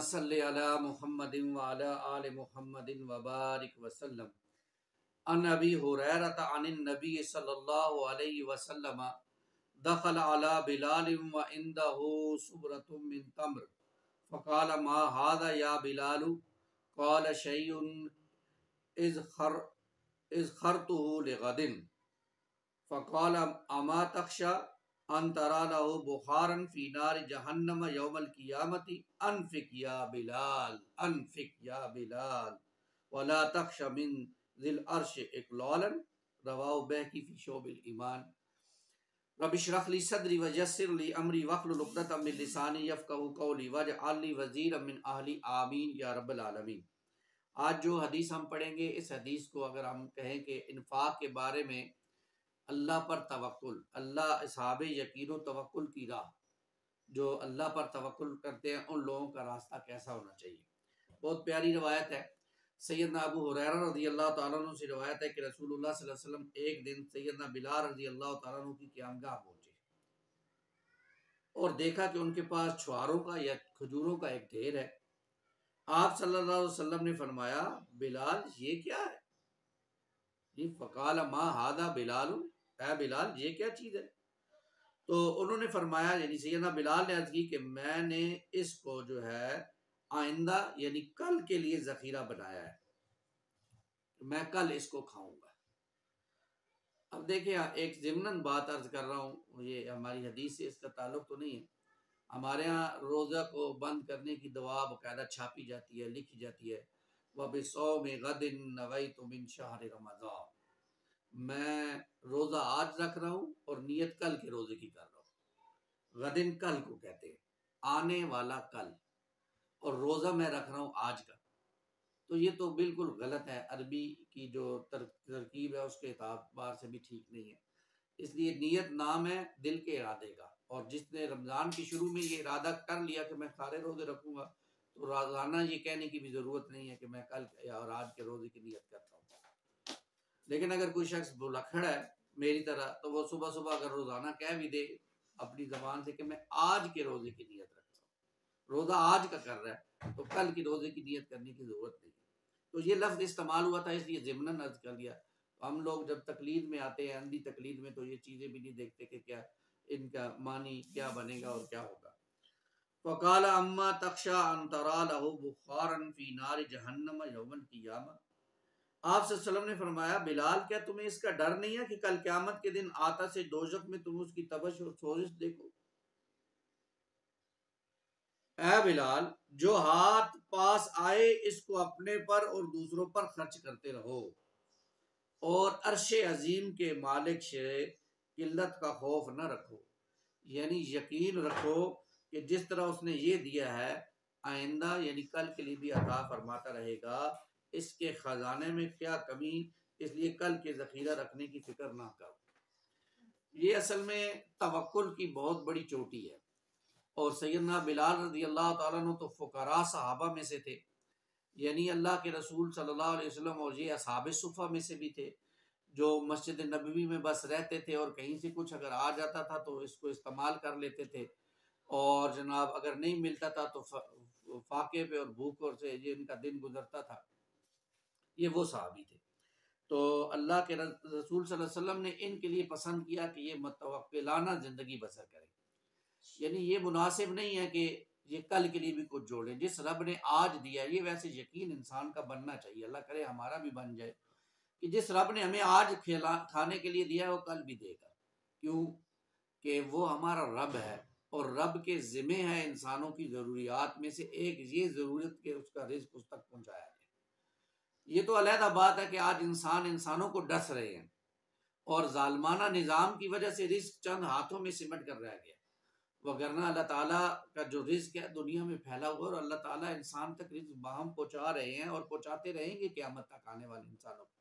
सल्लि अला मुहम्मदिन व अला आलि मुहम्मदिन व बारिक वसल्लम। अन अबी हुरैरता अनिन नबी सल्लल्लाहु अलैहि वसल्लम दखल अला बिलाल व इंदहु सुबरतुम मिन तम्र फ़क़ाल मा हाज़ा या बिलाल क़ाल शैउन इज़खरतुहु लिग़दिन फ़क़ाल अमा तख़शा अन तरा लहु बुखारन फ़ी नारि जहन्नम यौमल क़ियामति अनफ़िक या बिलाल वला तख़शा मिन ज़िल अर्श इक़लालन। रवाहु बैहक़ी फ़ी शोबिल ईमान। रब्बि इश्रह ली सदरी व यस्सिर ली अमरी वहलुल उक़दतम मिन लिसानी यफ़क़हू क़ौली वजअल ली वज़ीरम मिन अहली आमीन या रब्बल आलमीन। आज जो हदीस हम पढ़ेंगे, इस हदीस को अगर हम कहें कि इन्फाक के बारे में अल्लाह पर तवक्कुल, अल्लाह असहाबे यकीन व तवक्कुल की राह, जो अल्लाह पर तवक्कुल करते हैं उन लोगों का रास्ता कैसा होना चाहिए। बहुत प्यारी रवायत है। सैयदना अबू हुरैरा रज़ी अल्लाह तआला अन्हु से रवायत है कि रसूलुल्लाह सल्लल्लाहु अलैहि वसल्लम एक दिन सैयदना बिलाल रज़ी अल्लाह तआला अन्हु की क़यामगाह पहुंचे और देखा कि उनके पास छुहारों का या खजूरों का एक ढेर है। आप सल्लल्लाहु अलैहि वसल्लम ने फरमाया, बिलाल ये क्या है? जी फ़क़ाल मा हादा बिलाल, ऐ बिलाल ये क्या चीज़ है? तो उन्होंने फरमाया, यानी सैयदना बिलाल ने अर्ज़ की कि मैंने इसको जो है आइंदा यानी कल के लिए ज़ख़ीरा बनाया है, मैं कल इसको खाऊंगा। अब देखिए, एक ज़िम्नन बात अर्ज़ कर रहा हूँ, ये हमारी हदीस से इसका ताल्लुक़ तो नहीं है। हमारे यहाँ रोज़ा को बंद करने की दुआ बाकायदा छापी जाती है, लिखी जाती है। वबिस्सौमि गदिन नवैतु मिन शहर रमज़ान, मैं रोज़ा आज रख रहा हूँ और नियत कल के रोज़े की कर रहा हूँ। गदिन कल को कहते हैं, आने वाला कल, और रोज़ा मैं रख रहा हूँ आज का। तो ये तो बिल्कुल गलत है। अरबी की जो तरकीब है उसके एतबार से भी ठीक नहीं है। इसलिए नियत नाम है दिल के इरादे का, और जिसने रमज़ान की शुरू में ये इरादा कर लिया कि मैं सारे रोज़े रखूँगा, तो रोज़ाना ये कहने की भी ज़रूरत नहीं है कि मैं कल और आज के रोज़े की नियत करता हूँ। लेकिन अगर कोई शख्स भुलक्कड़ है मेरी तरह, तो वो सुबह सुबह अगर रोज़ाना कह भी दे अपनी ज़बान से कि मैं आज के रोज़े की नियत रखता हूँ, रोज़ा आज का कर रहा है, तो कल की रोज़े की नियत करने की ज़रूरत नहीं है। तो ये लफ्ज़ इस्तेमाल हुआ था, इसलिए ज़िम्नन अर्ज़ कर दिया। हम लोग जब तकलीद में आते हैं, अंधी तकलीद में, तो ये चीज़ें भी नहीं देखते कि क्या इनका मानी क्या बनेगा और क्या होगा। फ़क़ाल अम्मा तख़शा अन तरा लहु बुखारन फ़ी नारि जहन्नम यौमल क़ियामा। आप सल्लल्लाहु अलैहि वसल्लम ने फरमाया, बिलाल क्या तुम्हें इसका डर नहीं है कि कल क़यामत के दिन आतश दोज़ख में तुम उसकी तबश और सोजिश देखो? ऐ बिलाल, जो हाथ पास आए इसको अपने पर और दूसरों पर खर्च करते रहो, और अर्शे अजीम के मालिक से किल्लत का खौफ न रखो, यानी यकीन रखो कि जिस तरह उसने ये दिया है आइंदा यानी कल के लिए भी अता फरमाता रहेगा। इसके खजाने में क्या कमी, इसलिए कल के ज़ख़ीरा रखने की फिक्र ना करो। ये असल में तवक्कुल की बहुत बड़ी चोटी है। और सैयदना बिलाल रज़ी अल्लाह तआला अन्हु तो फ़ुक़रा सहाबा में से थे, यानी अल्लाह के रसूल सल्लल्लाहु अलैहि वसल्लम और ये असहाबे सुफ़ा में से भी थे, जो मस्जिद नबवी में बस रहते थे और कहीं से कुछ अगर आ जाता था तो इसको इस्तेमाल कर लेते थे, और जनाब अगर नहीं मिलता था तो फाके पे और भूख और से ये इनका दिन गुजरता था। ये वो सहाबी थे। तो अल्लाह के रसूल सल्लल्लाहु अलैहि वसल्लम ने इनके लिए पसंद किया कि ये मुतवक्किलाना ज़िंदगी बसर करें, यानी ये मुनासिब नहीं है कि ये कल के लिए भी कुछ जोड़ें। जिस रब ने आज दिया, ये वैसे यकीन इंसान का बनना चाहिए, अल्लाह करे हमारा भी बन जाए, कि जिस रब ने हमें आज खाने के लिए दिया है वो कल भी देगा। क्यों? कि वो हमारा रब है, और रब के ज़िम्मे है इंसानों की ज़रूरियात में से एक ये ज़रूरत कि उसका रिज़्क़ उस तक पहुँचाया जाए। ये तो अलहदा बात है कि आज इंसानों को डस रहे हैं, और ज़ालिमाना निज़ाम की वजह से रिज़्क़ चंद हाथों में सिमट कर रह गया, वगरना अल्लाह ताला का जो रिज़्क़ है दुनिया में फैला हुआ, और अल्लाह ताला इंसान तक रिज़्क़ बाहम पहुँचा रहे हैं और पहुँचाते रहेंगे क़यामत तक आने वाले इंसानों को।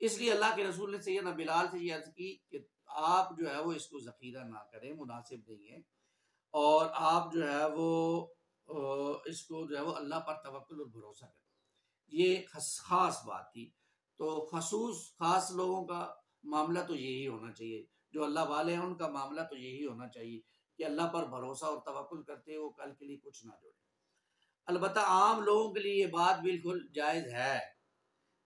इसलिए अल्लाह के रसूल ने सैयदना बिलाल से ये अर्ज़ की कि आप जो है वो इसको ज़ख़ीरा ना करें, मुनासिब नहीं है, और आप जो है वो इसको जो है वो अल्लाह पर तवक्कुल और भरोसा करें। ये ख़ास बात थी। तो खसूस ख़ास लोगों का मामला तो यही होना चाहिए, जो अल्लाह वाले हैं उनका मामला तो यही होना चाहिए कि अल्लाह पर भरोसा और तवक्कुल करते हैं, वो कल के लिए कुछ ना जोड़े। अलबत्ता आम लोगों के लिए ये बात बिल्कुल जायज़ है,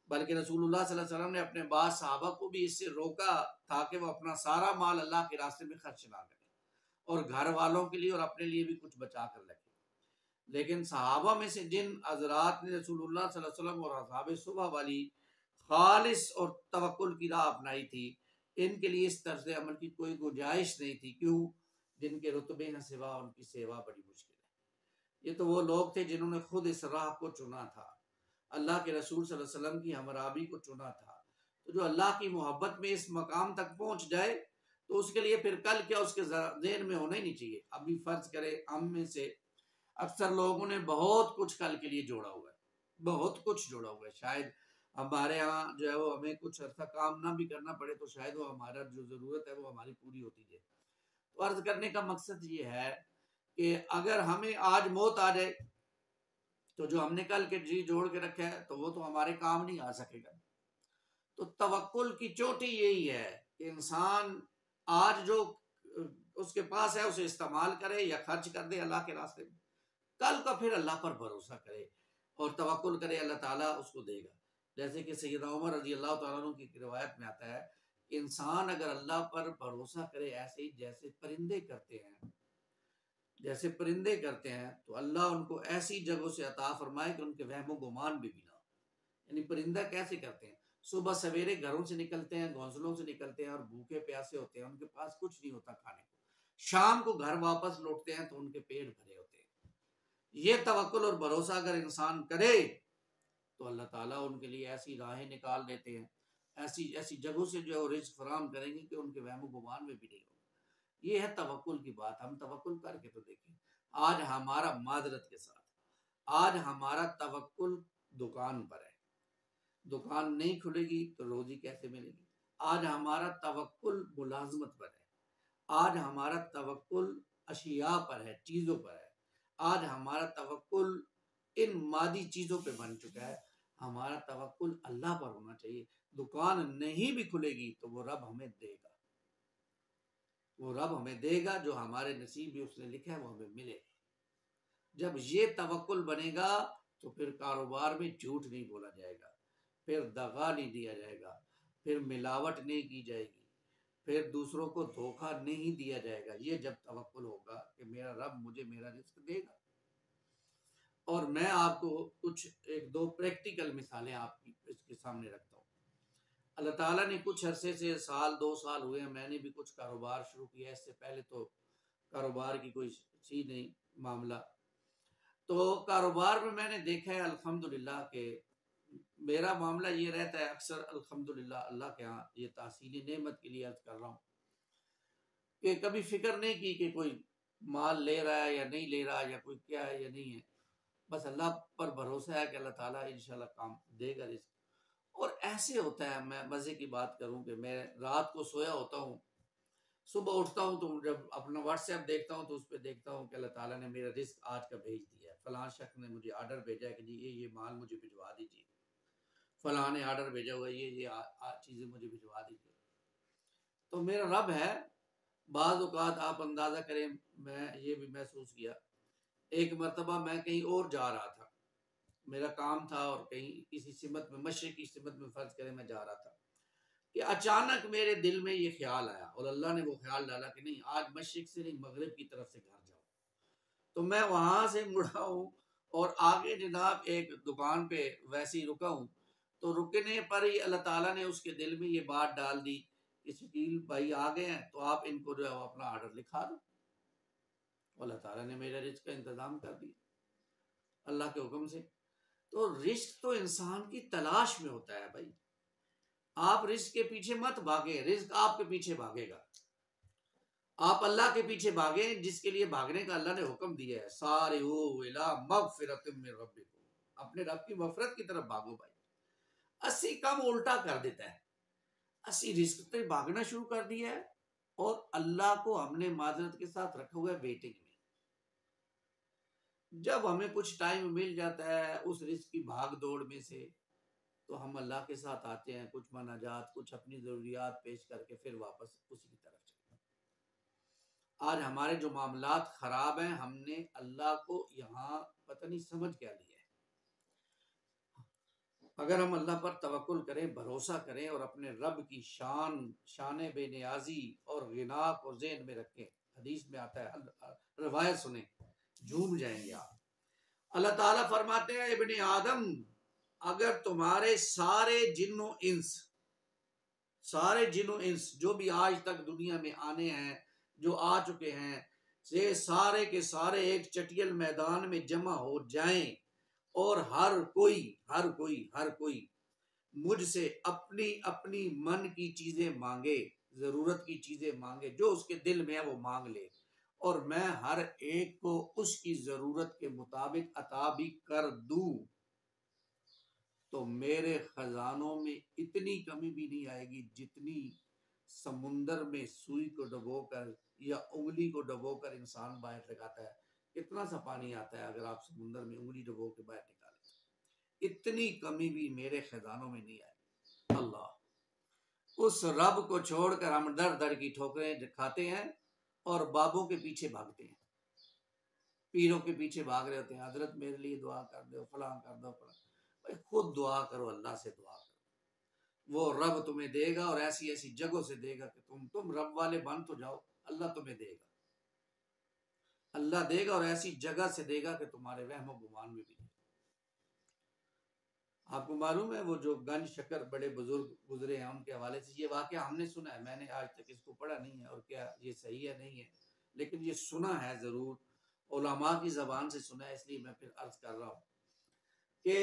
बल्कि रसूलुल्लाह सल्लल्लाहु अलैहि वसल्लम ने अपने बाद सहाबा को भी इससे रोका था कि वो अपना सारा माल अल्लाह के रास्ते में खर्च ना करें और घर वालों के लिए और अपने लिए भी कुछ बचा कर रखें। लेकिन सहाबा में से जिन हजरात ने रसूलुल्लाह सल्लल्लाहु अलैहि वसल्लम और असहाबे सुबह वाली खालिस और तवक्कुल की राह अपनाई थी, इनके लिए इस तरह से अमल की कोई गुंजाइश नहीं थी। क्यों? जिनके रुतबे हैं सिवा उनकी सेवा बड़ी मुश्किल है। ये तो वो लोग थे जिन्होंने खुद इस राह को चुना था, अल्लाह के रसूल सल्लल्लाहु अलैहि वसल्लम की हमराबी को चुना था। तो जो अल्लाह की मोहब्बत में इस मकाम तक पहुंच जाए तो उसके लिए फिर कल क्या उसके ज़हन में होना ही नहीं चाहिए। अभी फर्ज करें हम में से अक्सर लोगों ने बहुत कुछ कल के लिए जोड़ा हुआ है, बहुत कुछ जोड़ा हुआ है। शायद हमारे यहाँ जो है वो हमें कुछ अर्सा काम ना भी करना पड़े तो शायद वो हमारा जो ज़रूरत है वो हमारी पूरी होती जाए। तो अर्ज करने का मकसद ये है कि अगर हमें आज मौत आ जाए तो जो हमने कल के जी जोड़ के रखा है तो वो तो हमारे काम नहीं आ सकेगा। तो तवक्कुल की चोटी यही है कि इंसान आज जो उसके पास है उसे इस्तेमाल करे या खर्च कर दे अल्लाह के रास्ते में, कल का फिर अल्लाह पर भरोसा करे और तवक्कुल करे, अल्लाह ताला उसको देगा। जैसे कि सैयदना उमर रजी अल्लाह तआला अन्हु की रिवायत में आता है, इंसान अगर अल्लाह पर भरोसा करे ऐसे ही जैसे परिंदे करते हैं, जैसे परिंदे करते हैं, तो अल्लाह उनको ऐसी जगहों से अता फरमाए कि उनके वहमो गुमान भी ना हो। यानी परिंदा कैसे करते हैं? सुबह सवेरे घरों से निकलते हैं, घोंसलों से निकलते हैं और भूखे प्यासे होते हैं, उनके पास कुछ नहीं होता खाने को। शाम को घर वापस लौटते हैं तो उनके पेट भरे होते हैं। ये तवक्कुल और भरोसा अगर इंसान करे तो अल्लाह ताला उनके लिए ऐसी राहें निकाल देते हैं, ऐसी ऐसी जगहों से जो है वो रिज़्क़ फराहम करेंगे कि उनके वहमो गुमान में भी नहीं होगा। ये है तवक्कुल की बात। हम तवक्कुल करके तो देखें। आज हमारा माजरत के साथ, आज हमारा तवक्कुल दुकान पर है, दुकान नहीं खुलेगी तो रोजी कैसे मिलेगी? आज हमारा तवक्कुल मुलाजमत पर है, आज हमारा तवक्कुल अशिया पर है, चीज़ों पर है, आज हमारा तवक्कुल इन मादी चीज़ों पे बन चुका है। हमारा तवक्कुल अल्लाह पर होना चाहिए। दुकान नहीं भी खुलेगी तो वो रब हमें देगा, वो रब हमें देगा, जो हमारे नसीब में उसने लिखा है वो हमें मिलेगा। जब ये तवक्कुल बनेगा तो फिर कारोबार में झूठ नहीं बोला जाएगा, फिर दगा नहीं दिया जाएगा, फिर मिलावट नहीं की जाएगी, फिर दूसरों को धोखा नहीं दिया जाएगा। ये जब तवक्कुल होगा कि मेरा रब मुझे मेरा रिज़्क़ देगा। और मैं आपको कुछ एक दो प्रैक्टिकल मिसालें आपकी इसके सामने रखता हूँ। अल्लाह ताला ने कुछ अरसे से, साल 2 साल हुए हैं, मैंने भी कुछ कारोबार शुरू किया है। इससे पहले तो कारोबार की कोई थी नहीं मामला। तो कारोबार में मैंने देखा है अल्हम्दुलिल्लाह के मेरा मामला ये रहता है अक्सर, अल्हम्दुलिल्लाह अल्लाह के यहाँ ये तासीली नेमत के लिए अर्ज कर रहा हूँ कि कभी फिक्र नहीं की कि कोई माल ले रहा है या नहीं ले रहा है या कोई क्या है या नहीं है। बस अल्लाह पर भरोसा है कि अल्लाह ताला इंशाल्लाह काम देगा रिज़्क़। और ऐसे होता है, मैं मज़े की बात करूँ कि मैं रात को सोया होता हूँ, सुबह उठता हूँ तो जब अपना व्हाट्सएप देखता हूँ तो उस पे देखता हूँ कि अल्लाह ताला ने मेरा रिज़्क़ आज का भेज दिया है। फलां शख्स ने मुझे ऑर्डर भेजा है कि जी ये माल मुझे भिजवा दीजिए। फलां ने ऑर्डर भेजा हुआ है, ये चीज़ें मुझे भिजवा दीजिए। तो मेरा रब है। बाज़ औक़ात आप अंदाज़ा करें, मैं ये भी महसूस किया, एक मर्तबा मैं कहीं और जा रहा था, मेरा काम था और कहीं किसी सिमत में, मशरिक़ की सिमत में फ़र्ज़ करें मैं जा रहा था, कि अचानक मेरे दिल में ये ख़्याल आया और अल्लाह ने वो ख़्याल डाला कि नहीं आज मशरिक़ से नहीं मग़रिब की तरफ से घर जाओ। तो मैं वहाँ से मुड़ा हूँ और आगे जनाब एक दुकान पे वैसे ही रुका हूँ। तो रुकने पर ही अल्लाह ताला ने उसके दिल में ये बात डाल दी कि शकील भाई आ गए हैं तो आप इनको जो है वो अपना ऑर्डर लिखा दो। अल्लाह ताला ने मेरे रिज़्क़ का इंतज़ाम कर दिया अल्लाह के हुक्म से। तो रिज़्क़ तो इंसान की तलाश में होता है भाई। आप रिज़्क़ के पीछे मत भागे, रिज़्क़ आपके पीछे भागेगा। आप अल्लाह के पीछे भागे जिसके लिए भागने का अल्लाह ने हुक्म दिया है। सारिऊ इला मग़फ़िरतिम मिन रब्बिकुम, अपने रब की मग़फ़िरत की तरफ भागो भाई। 80 काम उल्टा कर देता है। 80 रिज़्क़ पे भागना शुरू कर दिया है और अल्लाह को हमने माज़रत के साथ रखा हुआ है वेटिंग में। जब हमें कुछ टाइम मिल जाता है उस रिज़्क़ की भाग दौड़ में से तो हम अल्लाह के साथ आते हैं, कुछ मनाजात, कुछ अपनी ज़रूरियात पेश करके फिर वापस उसी की तरफ चलते हैं। आज हमारे जो मामलात ख़राब हैं, हमने अल्लाह को यहाँ पता पता नहीं समझ क्या लिया है। अगर हम अल्लाह पर तवक्कुल करें, भरोसा करें और अपने रब की शान बेनियाजी और गिना को ज़हन में रखें, हदीस में आता है, रवायत सुने, झूम जाएंगे आप। अल्लाह ताला फरमाते हैं, इब्ने आदम, अगर तुम्हारे सारे जिन्नो इंस जो भी आज तक दुनिया में आने हैं, जो आ चुके हैं, से सारे के सारे एक चटियल मैदान में जमा हो जाएं और हर कोई मुझसे अपनी अपनी मन की चीजें मांगे, जरूरत की चीजें मांगे, जो उसके दिल में है वो मांग ले, और मैं हर एक को उसकी जरूरत के मुताबिक अता भी कर दूं, तो मेरे खजानों में इतनी कमी भी नहीं आएगी जितनी समुंदर में सुई को डुबोकर या उंगली को डुबोकर इंसान बाहर लगाता है। कितना सा पानी आता है अगर आप समुंदर में उंगली डुबो के बाहर निकालें, इतनी कमी भी मेरे खजानों में नहीं आएगी। अल्लाह, उस रब को छोड़कर हम दर दर की ठोकरें खाते हैं और बाबों के पीछे भागते हैं, पीरों के पीछे भाग रहे होते हैं, हजरत मेरे लिए दुआ कर दो, फलां कर दो, फलां। भाई खुद दुआ करो, अल्लाह से दुआ करो, वो रब तुम्हें देगा और ऐसी ऐसी जगहों से देगा कि तुम रब वाले बन तो जाओ, अल्लाह तुम्हें देगा, अल्लाह देगा और ऐसी जगह से देगा कि तुम्हारे वहमो गुमान में भी नहीं। आपको मालूम है वो जो गंज शक्कर बड़े बुजुर्ग गुजरे हैं, उनके हवाले से ये वाकया हमने सुना है, मैंने आज तक इसको पढ़ा नहीं है और क्या ये सही है नहीं है, लेकिन ये सुना है जरूर, उलमा की जबान से सुना है, इसलिए मैं फिर अर्ज कर रहा हूँ कि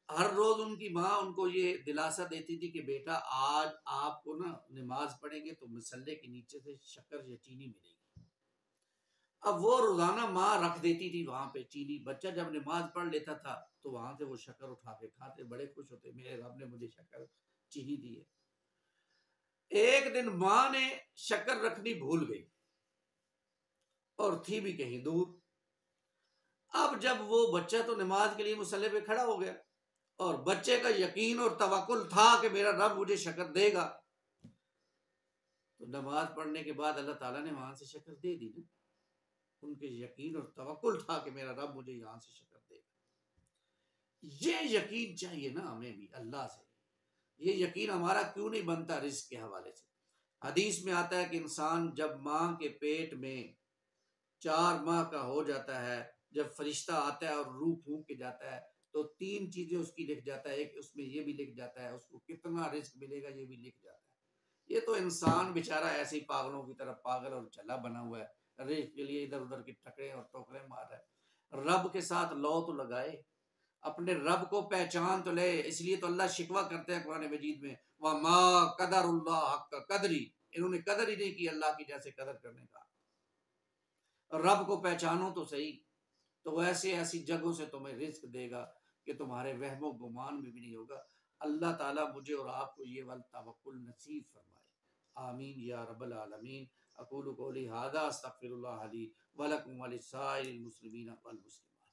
हर रोज उनकी माँ उनको ये दिलासा देती थी कि बेटा आज आपको ना नमाज पढ़ेंगे तो मसल्ले के नीचे से शक्कर या चीनी मिलेगी। अब वो रोजाना माँ रख देती थी वहां पे चीनी, बच्चा जब नमाज पढ़ लेता था तो वहां से वो शक्कर उठा के खाते, बड़े खुश होते, मेरे रब ने मुझे शक्कर चीनी दी है। एक दिन माँ ने शक्कर रखनी भूल गई और थी भी कहीं दूर। अब जब वो बच्चा तो नमाज के लिए मुसल्ले पे खड़ा हो गया और बच्चे का यकीन और तवक्कुल था कि मेरा रब मुझे शक्कर देगा, तो नमाज पढ़ने के बाद अल्लाह ताला ने वहां से शक्कर दे दी ना। उनके यकीन और तवक्कुल था कि मेरा रब मुझे यहां से शक्कर देगा। ये यकीन चाहिए ना हमें भी अल्लाह से। ये यकीन हमारा क्यों नहीं बनता रिस्क के हवाले से? हदीस में आता है कि इंसान जब माँ के पेट में 4 माह का हो जाता है, जब फरिश्ता आता है और रूह फूंक के जाता है, तो 3 चीजें उसकी लिख जाता है। एक उसमें ये भी लिख जाता है उसको कितना रिस्क मिलेगा, ये भी लिख जाता है। ये तो इंसान बेचारा ऐसे ही पागलों की तरह पागल और चला बना हुआ है, रिस्क के लिए इधर उधर की टकरे और टोकरे मार रहा है। रब के साथ लौ तो लगाए, अपने रब को पहचान तो ले। इसलिए तो अल्लाह शिकवा करते हैं कुरान मजीद में, वमा कदरुल्लाह हक्का कदरी, इन्होंने कदर ही नहीं की अल्लाह की जैसे कदर करने का। रब को पहचानो तो सही, तो ऐसे ऐसी जगहों से तुम्हें रिस्क देगा कि तुम्हारे वहमो गुमान में भी नहीं होगा। अल्लाह ताला मुझे और आपको ये वाला तवक्कुल नसीब फरमाए, आमीन या रब्बल आलमीन। अक़ूलु क़ौली हाज़ा अस्तग़फ़िरुल्लाह ली व लकुम व लिस्साइरिल मुस्लिमीन वल मुस्लिमात।